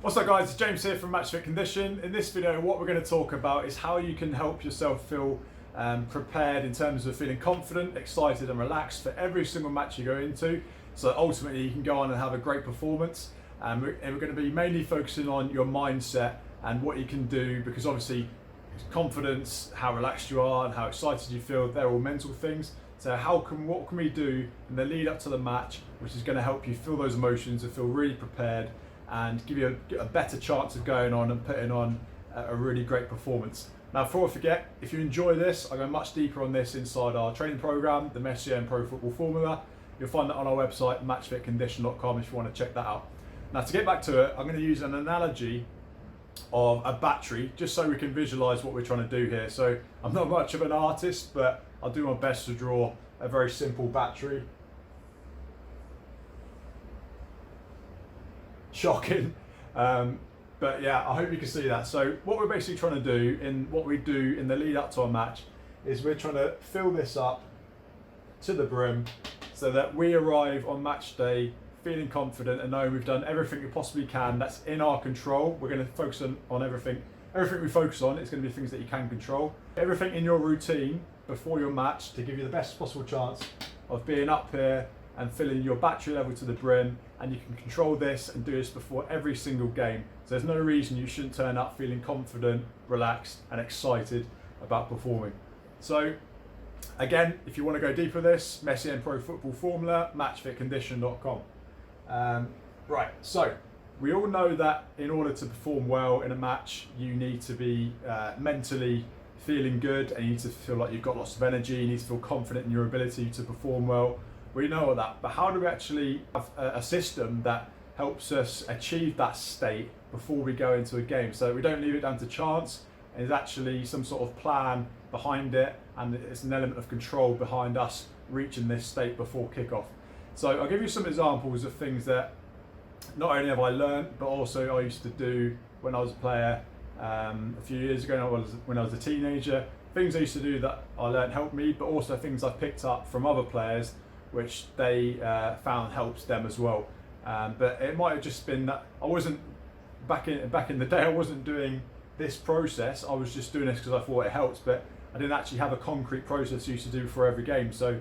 What's up guys, it's James here from Match Fit Condition. In this video what we're going to talk about is how you can help yourself feel prepared in terms of feeling confident, excited and relaxed for every single match you go into, so ultimately you can go on and have a great performance. And we're going to be mainly focusing on your mindset and what you can do, because obviously confidence, how relaxed you are and how excited you feel, they're all mental things. So what can we do in the lead up to the match which is going to help you feel those emotions and feel really prepared and give you a better chance of going on and putting on a really great performance. Now, before I forget, if you enjoy this, I go much deeper on this inside our training program, the Messier Pro Football Formula. You'll find that on our website, matchfitcondition.com, if you want to check that out. Now, to get back to it, I'm going to use an analogy of a battery, just so we can visualize what we're trying to do here. So I'm not much of an artist, but I'll do my best to draw a very simple battery. Shocking, but yeah, I hope you can see that. So what we're basically trying to do, in what we do in the lead up to our match, is we're trying to fill this up to the brim so that we arrive on match day feeling confident and knowing we've done everything we possibly can that's in our control. We're going to focus on everything we focus on is going to be things that you can control. Everything in your routine before your match to give you the best possible chance of being up here and filling your battery level to the brim, and you can control this and do this before every single game. So there's no reason you shouldn't turn up feeling confident, relaxed and excited about performing. So again, if you want to go deeper with this, Messier Pro Football Formula, matchfitcondition.com. Right, so we all know that in order to perform well in a match, you need to be mentally feeling good, and you need to feel like you've got lots of energy, you need to feel confident in your ability to perform well. We know all that, but how do we actually have a system that helps us achieve that state before we go into a game, so that we don't leave it down to chance and there's actually some sort of plan behind it, and it's an element of control behind us reaching this state before kickoff. So I'll give you some examples of things that not only have I learned, but also I used to do when I was a player a few years ago when I was a teenager. Things I used to do that I learned helped me, but also things I picked up from other players which they found helps them as well. But it might have just been that I wasn't, back in the day, I wasn't doing this process. I was just doing this because I thought it helped, but I didn't actually have a concrete process I used to do for every game. So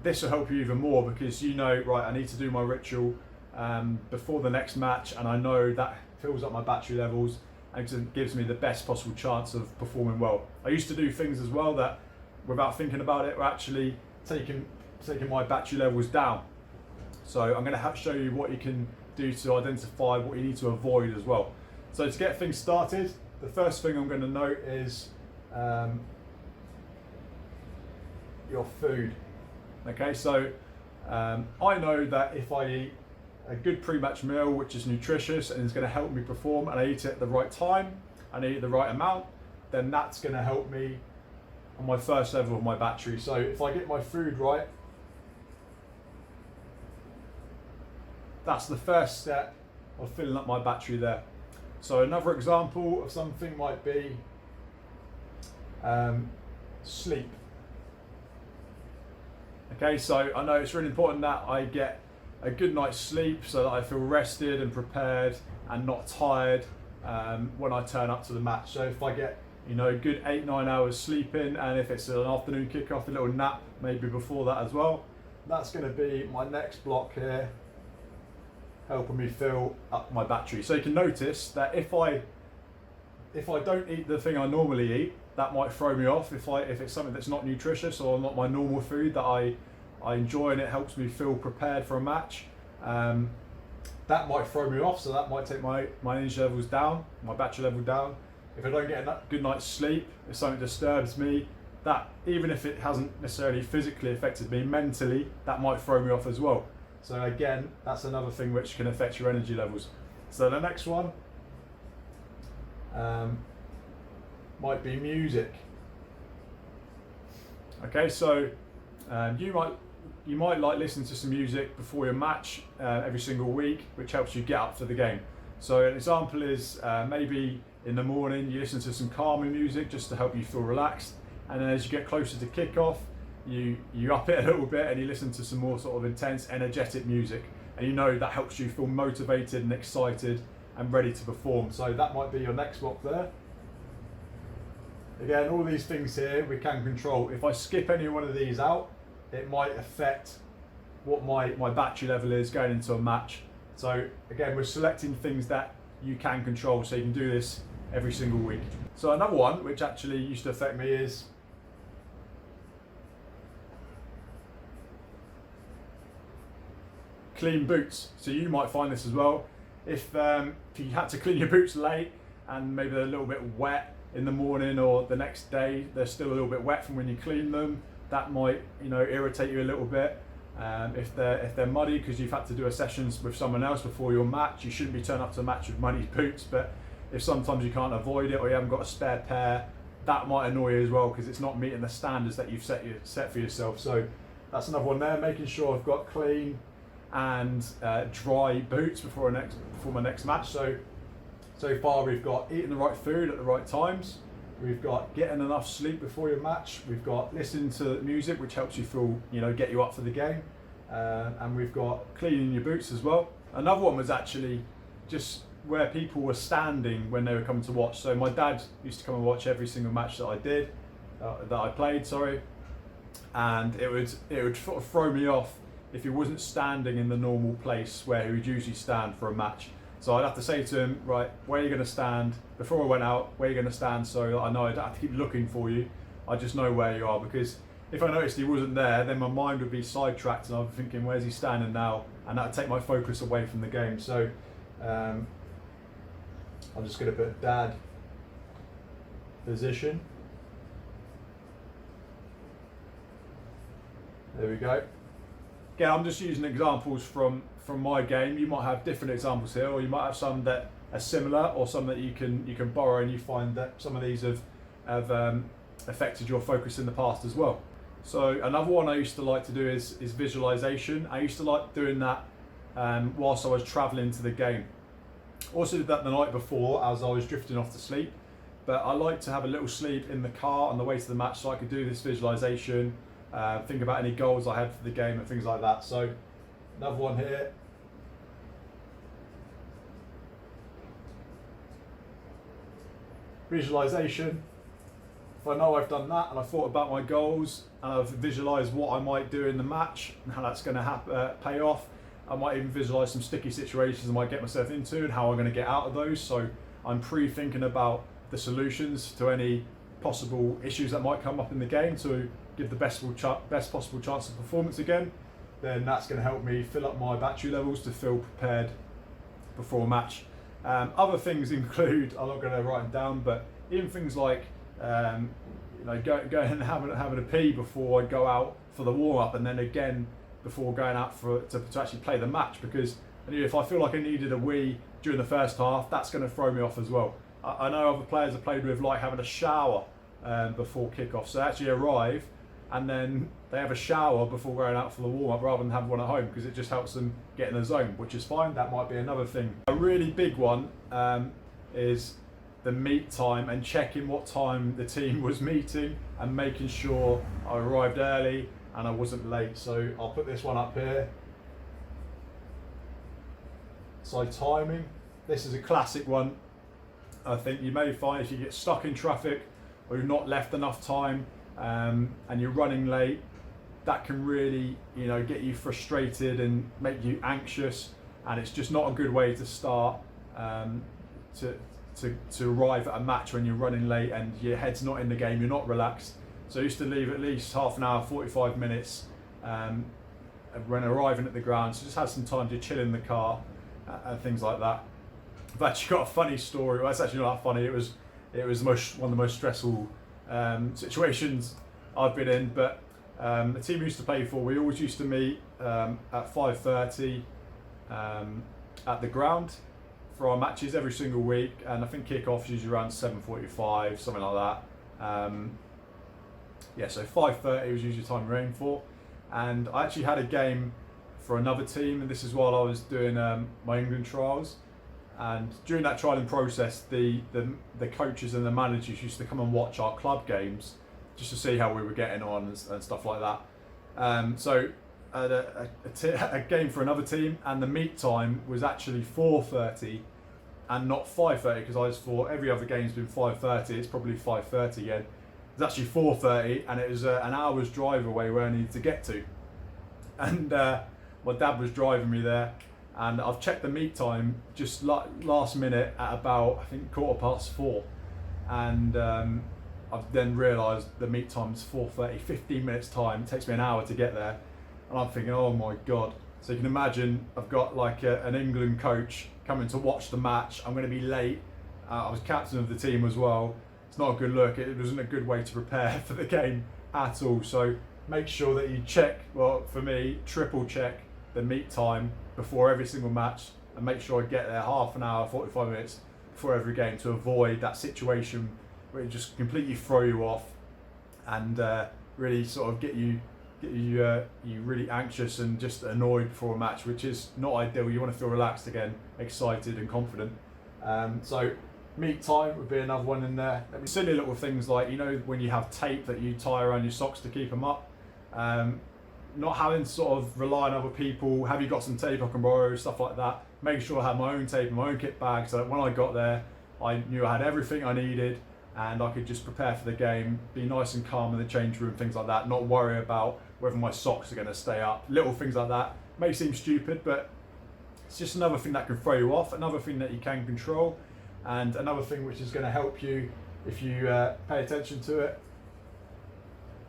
this will help you even more, because you know, right, I need to do my ritual before the next match, and I know that fills up my battery levels and gives me the best possible chance of performing well. I used to do things as well that, without thinking about it, were actually taking my battery levels down. So I'm going to show you what you can do to identify what you need to avoid as well. So to get things started, the first thing I'm going to note is your food. Okay, so I know that if I eat a good pre-match meal which is nutritious and is going to help me perform, and I eat it at the right time and I eat the right amount, then that's going to help me on my first level of my battery. So if I get my food right, that's the first step of filling up my battery there. So another example of something might be sleep. Okay, so I know it's really important that I get a good night's sleep so that I feel rested and prepared and not tired when I turn up to the match. So if I get, you know, a good 8-9 hours sleeping, and if it's an afternoon kickoff, a little nap maybe before that as well, that's going to be my next block here, helping me fill up my battery. So you can notice that if I don't eat the thing I normally eat, that might throw me off. If it's something that's not nutritious or not my normal food that I enjoy and it helps me feel prepared for a match, that might throw me off. So that might take my energy levels down, my battery level down. If I don't get a good night's sleep, if something disturbs me, that, even if it hasn't necessarily physically affected me, mentally that might throw me off as well. So again, that's another thing which can affect your energy levels. So the next one might be music. Okay, so you might like listening to some music before your match every single week, which helps you get up for the game. So an example is maybe in the morning you listen to some calming music just to help you feel relaxed, and then as you get closer to kickoff, you up it a little bit and you listen to some more sort of intense, energetic music, and you know that helps you feel motivated and excited and ready to perform. So that might be your next block there. Again, all these things here we can control. If I skip any one of these out, it might affect what my battery level is going into a match. So again, we're selecting things that you can control, so you can do this every single week. So another one which actually used to affect me is clean boots. So you might find this as well. If you had to clean your boots late and maybe they're a little bit wet in the morning, or the next day they're still a little bit wet from when you clean them, that might, you know, irritate you a little bit. If they're muddy because you've had to do a sessions with someone else before your match, you shouldn't be turning up to a match with muddy boots. But if sometimes you can't avoid it, or you haven't got a spare pair, that might annoy you as well because it's not meeting the standards that you've set for yourself. So that's another one there, making sure I've got clean and dry boots before my next match. So far we've got eating the right food at the right times, we've got getting enough sleep before your match, we've got listening to music which helps you feel, you know, get you up for the game, and we've got cleaning your boots as well. Another one was actually just where people were standing when they were coming to watch. So my dad used to come and watch every single match that I played, and it would sort of throw me off if he wasn't standing in the normal place where he would usually stand for a match. So I'd have to say to him, right, where are you going to stand? Before I went out, where are you going to stand, so that I know I don't have to keep looking for you. I just know where you are, because if I noticed he wasn't there, then my mind would be sidetracked and I'd be thinking, where's he standing now? And that would take my focus away from the game. So I'm just going to put dad position. There we go. Again, I'm just using examples from my game. You might have different examples here, or you might have some that are similar, or some that you can borrow, and you find that some of these have affected your focus in the past as well. So another one I used to like to do is visualization. I used to like doing that whilst I was traveling to the game. Also did that the night before as I was drifting off to sleep, but I like to have a little sleep in the car on the way to the match so I could do this visualization, think about any goals I had for the game and things like that. So another one here. Visualization. If I know I've done that and I've thought about my goals and I've visualised what I might do in the match and how that's going to pay off, I might even visualise some sticky situations I might get myself into and how I'm going to get out of those. So I'm pre-thinking about the solutions to any possible issues that might come up in the game to give the best possible chance of performance again. Then that's going to help me fill up my battery levels to feel prepared before a match. Other things include, I'm not going to write them down, but even things like going and having a pee before I go out for the warm up, and then again before going out to actually play the match, because if I feel like I needed a wee during the first half, that's going to throw me off as well. I know other players I've played with like having a shower before kickoff, so they actually arrive and then they have a shower before going out for the warm up rather than have one at home, because it just helps them get in the zone, which is fine. That might be another thing. A really big one is the meet time, and checking what time the team was meeting and making sure I arrived early and I wasn't late. So I'll put this one up here. So timing, this is a classic one. I think you may find if you get stuck in traffic or you've not left enough time and you're running late, that can really, get you frustrated and make you anxious, and it's just not a good way to start to arrive at a match when you're running late and your head's not in the game, you're not relaxed. So I used to leave at least half an hour, 45 minutes when arriving at the ground, so just have some time to chill in the car and things like that. I've actually got a funny story. Well, it's actually not that funny. It was one of the most stressful situations I've been in. But the team we used to play for, we always used to meet at 5:30 at the ground for our matches every single week, and I think kick-off is usually around 7:45, something like that. So 5:30 was usually the time we aimed for. And I actually had a game for another team, and this is while I was doing my England trials. And during that trialing process, the coaches and the managers used to come and watch our club games just to see how we were getting on and stuff like that. So I had a game for another team, and the meet time was actually 4:30, and not 5:30, because I just thought every other game's been 5:30, it's probably 5:30 again. It's actually 4:30, and it was an hour's drive away where I needed to get to. And my dad was driving me there, and I've checked the meet time just last minute at about, I think, 4:15, and I've then realised the meet time's 4:30, 15 minutes time. It takes me an hour to get there, and I'm thinking, oh my god. So you can imagine I've got like an England coach coming to watch the match. I'm going to be late. I was captain of the team as well. It's not a good look. It wasn't a good way to prepare for the game at all. So make sure that you check, well, for me, triple check the meet time before every single match, and make sure I get there half an hour, 45 minutes before every game, to avoid that situation where it just completely throw you off and really sort of get you really anxious and just annoyed before a match, which is not ideal. You want to feel relaxed again, excited and confident. So meet time would be another one in there. Silly little things like, you know, when you have tape that you tie around your socks to keep them up, not having to sort of rely on other people. Have you got some tape I can borrow, stuff like that. Make sure I had my own tape in my own kit bag, so that when I got there I knew I had everything I needed and I could just prepare for the game, be nice and calm in the change room, things like that, not worry about whether my socks are going to stay up. Little things like that may seem stupid, but it's just another thing that can throw you off, another thing that you can control, and another thing which is going to help you, if you pay attention to it,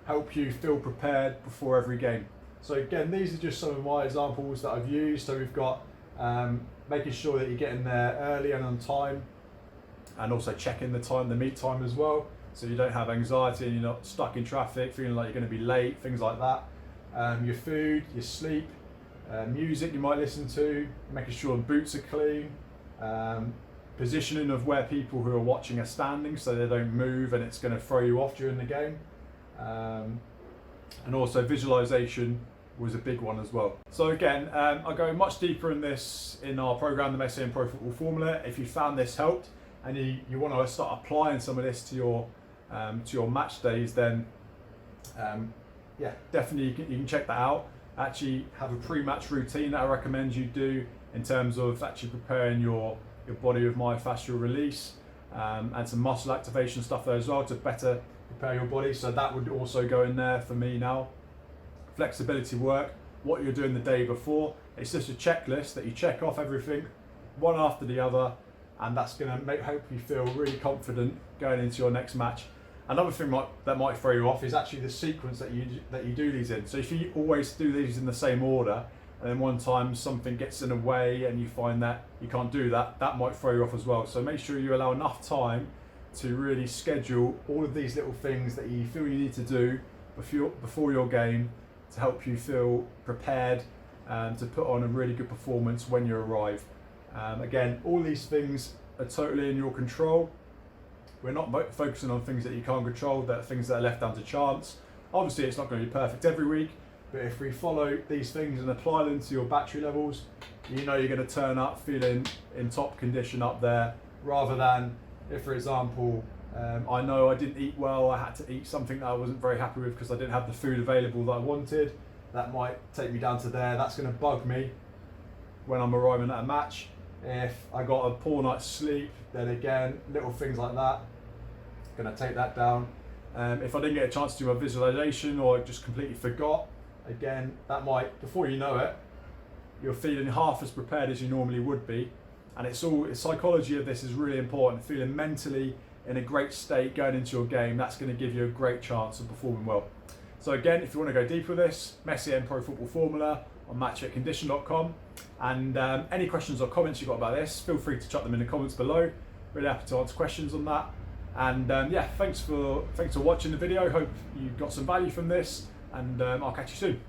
help you feel prepared before every game. So again, these are just some of my examples that I've used. So we've got making sure that you're getting there early and on time, and also checking the time, the meet time as well, so you don't have anxiety and you're not stuck in traffic feeling like you're going to be late, things like that. Your food, your sleep, music you might listen to, making sure the boots are clean, positioning of where people who are watching are standing so they don't move and it's going to throw you off during the game, and also visualization was a big one as well. So again, I'll go much deeper in this in our program, the Messi and Pro Football Formula. If you found this helped and you want to start applying some of this to your match days, then yeah, definitely you can check that out. Actually have a pre-match routine that I recommend you do in terms of actually preparing your body with myofascial release, and some muscle activation stuff there as well to better prepare your body. So that would also go in there for me now. Flexibility work, what you're doing the day before. It's just a checklist that you check off everything one after the other, and that's going to help you feel really confident going into your next match. Another thing that might throw you off is actually the sequence that you do these in. So if you always do these in the same order, and then one time something gets in the way and you find that you can't do that, that might throw you off as well. So make sure you allow enough time to really schedule all of these little things that you feel you need to do before your game to help you feel prepared and to put on a really good performance when you arrive. Again, all these things are totally in your control. We're not focusing on things that you can't control, that are things that are left down to chance. Obviously it's not going to be perfect every week, but if we follow these things and apply them to your battery levels, you know you're going to turn up feeling in top condition up there, rather than if, for example, I know I didn't eat well, I had to eat something that I wasn't very happy with because I didn't have the food available that I wanted. That might take me down to there. That's going to bug me when I'm arriving at a match. If I got a poor night's sleep, then again, little things like that, going to take that down. If I didn't get a chance to do my visualization or just completely forgot, again, that might, before you know it, you're feeling half as prepared as you normally would be. And the psychology of this is really important. Feeling mentally in a great state going into your game, that's going to give you a great chance of performing well. So again, if you want to go deeper with this, Messi and Pro Football Formula on matchfitcondition.com. And any questions or comments you've got about this, feel free to chuck them in the comments below. Really happy to answer questions on that. And yeah, thanks for watching the video. Hope you got some value from this, and I'll catch you soon.